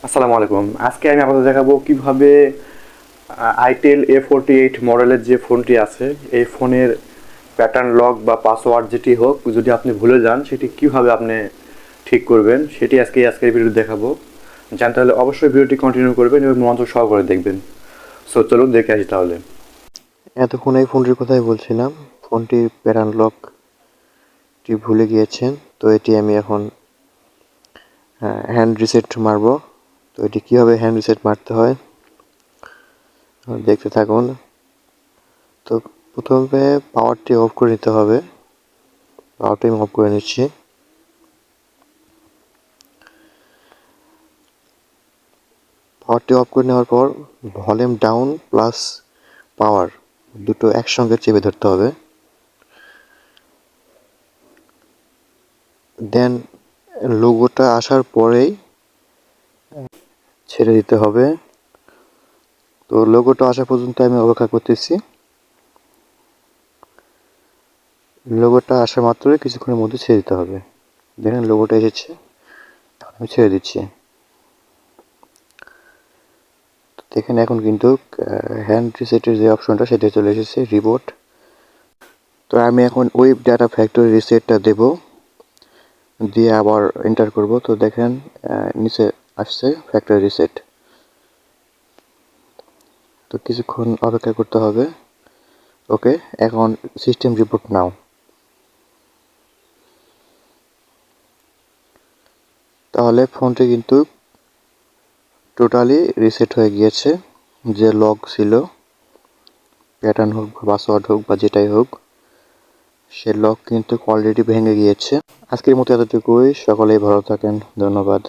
আসসালামু আলাইকুম। আজকে আমি আপনাদের দেখাবো কিভাবে আইটেল A48 মডেলের যে ফোনটি আছে এই ফোনের প্যাটার্ন লক বা পাসওয়ার্ড যেটি হোক যদি আপনি ভুলে যান সেটি কিভাবে আপনি ঠিক করবেন সেটি আজকের ভিডিও দেখাবো। জানতে হলে অবশ্যই ভিডিওটি কন্টিনিউ করবেন এবং মনোযোগ সহকারে দেখবেন। সো চলুন দেখে আসি তাহলে। এতক্ষণ এই ফোনটির কথাই বলছিলাম। ফোনটির প্যাটার্ন লকটি ভুলে গিয়েছেন, তো এটি আমি এখন হ্যান্ড রিসেট মারবো। তো এটি কীভাবে হ্যান্ড রিসেট মারতে হয় দেখতে থাকুন। তো প্রথমে পাওয়ারটি অফ করে নিতে হবে। পাওয়ারটি আমি অফ করে নিচ্ছি। পাওয়ারটি অফ করে নেওয়ার পর ভলিউম ডাউন প্লাস পাওয়ার দুটো একসঙ্গে চেপে ধরতে হবে। দেন লোগোটা আসার পরেই ছেড়ে দিতে হবে। তো লোগোটা আসা পর্যন্ত আমি অপেক্ষা করতেছি। লোগোটা আসা মাত্রই কিছুক্ষণের মধ্যে ছেড়ে দিতে হবে। দেখেন লোগোটা এসেছে, আমি ছেড়ে দিচ্ছি। তো দেখেন এখন কিন্তু হ্যান্ড রিসেটের যে অপশনটা সেটা চলে এসেছে, রিবোট। তো আমি এখন ওয়েব ডাটা ফ্যাক্টরি রিসেটটা দেব, দিয়ে আবার এন্টার করব। তো দেখেন নিচে আসছে ফ্যাক্টরি রিসেট। তো কিছুক্ষণ অপেক্ষা করতে হবে। ওকে, এখন সিস্টেম রিবোট নাও। তাহলে ফোনটি কিন্তু টোটালি রিসেট হয়ে গিয়েছে। যে লক ছিল, প্যাটার্ন হোক বা পাসওয়ার্ড হোক বা যেটাই হোক, সে লক কিন্তু অলরেডি ভেঙে গিয়েছে। আজকের মতো এতটুকুই। সকলেই ভালো থাকেন। ধন্যবাদ।